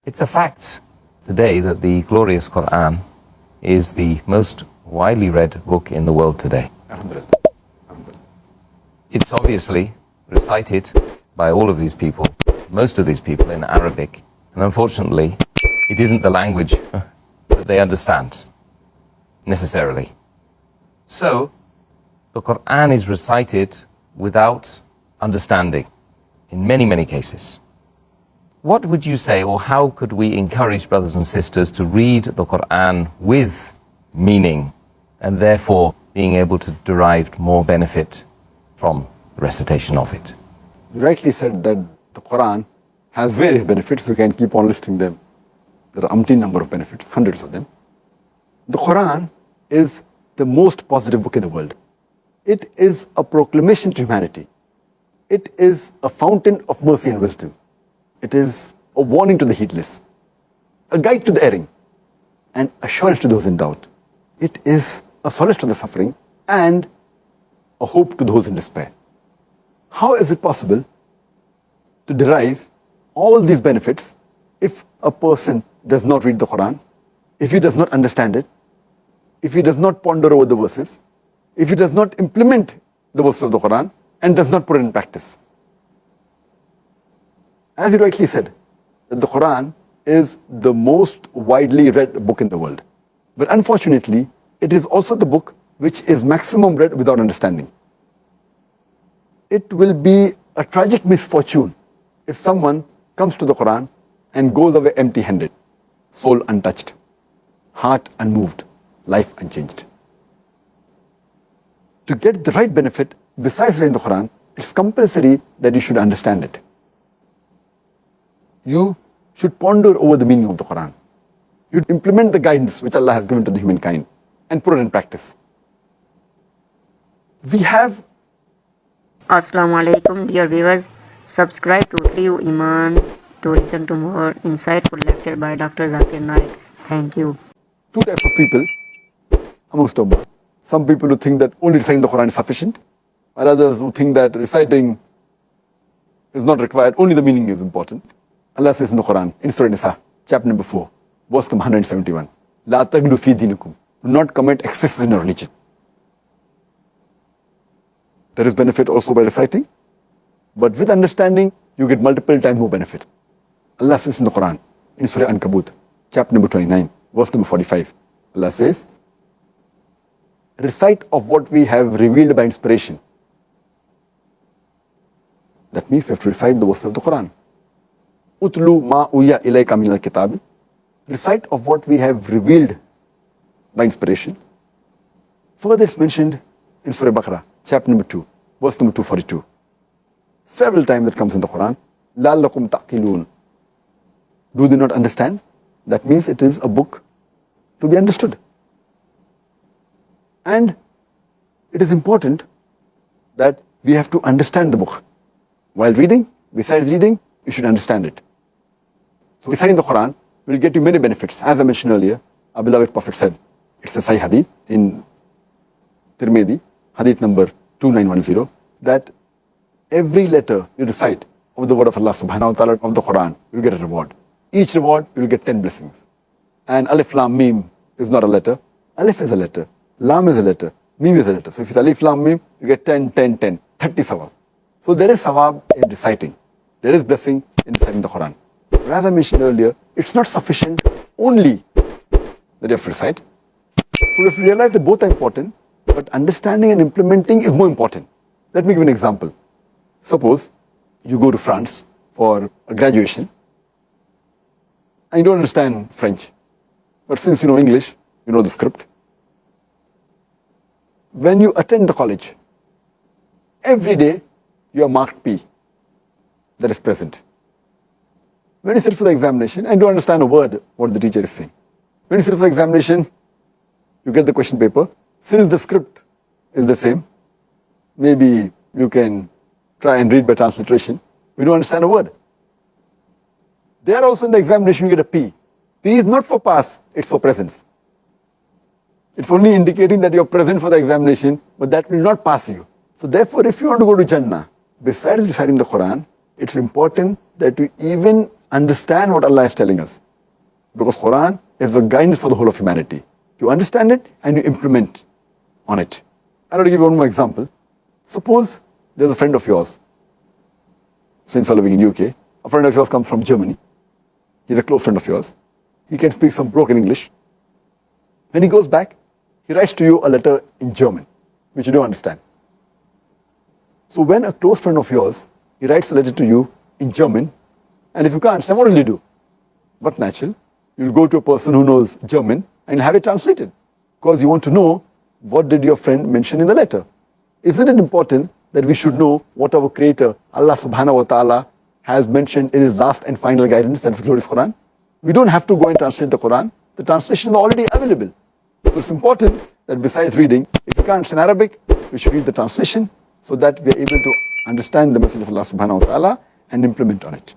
It's a fact today that the glorious Qur'an is the most widely read book in the world today. It's obviously recited by all of these people, most of these people, in Arabic, and unfortunately, it isn't the language that they understand, necessarily. So, the Qur'an is recited without understanding, in many, many cases. What would you say, or how could we encourage brothers and sisters to read the Qur'an with meaning, and therefore being able to derive more benefit from the recitation of it? You rightly said that the Qur'an has various benefits. We can keep on listing them. There are umpteen number of benefits, hundreds of them. The Qur'an is the most positive book in the world. It is a proclamation to humanity. It is a fountain of mercy and wisdom. It is a warning to the heedless, a guide to the erring, and assurance to those in doubt. It is a solace to the suffering and a hope to those in despair. How is it possible to derive all these benefits if a person does not read the Qur'an, if he does not understand it, if he does not ponder over the verses, if he does not implement the verses of the Qur'an and does not put it in practice? As you rightly said, that the Qur'an is the most widely read book in the world. But unfortunately, it is also the book which is maximum read without understanding. It will be a tragic misfortune if someone comes to the Qur'an and goes away empty-handed, soul untouched, heart unmoved, life unchanged. To get the right benefit, besides reading the Qur'an, it's compulsory that you should understand it. You should ponder over the meaning of the Qur'an. You implement the guidance which Allah has given to the humankind and put it in practice. We have... Assalamu alaikum, dear viewers. Subscribe to True Iman to listen to more insightful lecture by Dr. Zakir Naik. Thank you. Two types of people amongst Ummah. Some people who think that only reciting the Qur'an is sufficient, or others who think that reciting is not required, only the meaning is important. Allah says in the Qur'an, in Surah Nisa, chapter number 4, verse number 171, La taglu fi dinikum. Do not commit excesses in your religion. There is benefit also by reciting, but with understanding, you get multiple times more benefit. Allah says in the Qur'an, in Surah Ankabut, chapter number 29, verse number 45, Allah says, recite of what we have revealed by inspiration. That means we have to recite the verses of the Qur'an. Utlu ma uya ilayka min al-kitab. Recite of what we have revealed by inspiration. Further it's mentioned in Surah Baqarah, chapter number 2, verse number 242. Several times it comes in the Qur'an. La'allakum ta'qilun. Do they not understand? That means it is a book to be understood. And it is important that we have to understand the book. While reading, besides reading, you should understand it. So reciting the Qur'an will get you many benefits. As I mentioned earlier, our beloved Prophet said, it's a Sahih Hadith in Tirmidhi, Hadith number 2910, that every letter you recite of the word of Allah subhanahu wa ta'ala of the Qur'an, you will get a reward. Each reward, you will get 10 blessings. And Alif Lam Mim is not a letter. Alif is a letter. Lam is a letter. Mim is a letter. So if it's Alif Lam Mim, you get 10, 10, 10, 30 sawab. So there is sawab in reciting. There is blessing in reciting the Qur'an. But as I mentioned earlier, it's not sufficient only that you have to recite. So we have to realize that both are important, but understanding and implementing is more important. Let me give an example. Suppose you go to France for a graduation and you don't understand French, but since you know English, you know the script. When you attend the college, every day you are marked P, that is present. When you sit for the examination and don't understand a word what the teacher is saying, when you sit for the examination, you get the question paper. Since the script is the same, maybe you can try and read by transliteration. We don't understand a word. There also in the examination you get a P. P is not for pass, it's for presence. It's only indicating that you're present for the examination, but that will not pass you. So therefore, if you want to go to Jannah, besides reciting the Qur'an, it's important that you even understand what Allah is telling us. Because Qur'an is a guidance for the whole of humanity. You understand it and you implement on it. I'm going to give you one more example. Suppose there's a friend of yours, since you're living in UK, a friend of yours comes from Germany. He's a close friend of yours. He can speak some broken English. When he goes back, he writes to you a letter in German, which you don't understand. So when a close friend of yours, he writes a letter to you in German, and if you can't understand, what will you do? But natural, you'll go to a person who knows German and you'll have it translated. Because you want to know, what did your friend mention in the letter? Isn't it important that we should know what our Creator, Allah subhanahu wa ta'ala, has mentioned in His last and final guidance, that is glorious Quran? We don't have to go and translate the Quran. The translations are already available. So it's important that besides reading, if you can't understand Arabic, we should read the translation so that we are able to understand the message of Allah subhanahu wa ta'ala and implement on it.